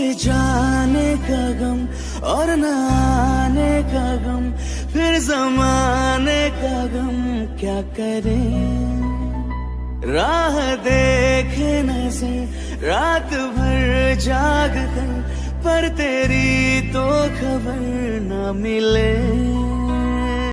जाने का गम और न आने का गम, फिर जमाने का गम क्या करें। राह देखे नजर रात भर जाग कर, पर तेरी तो खबर न मिले।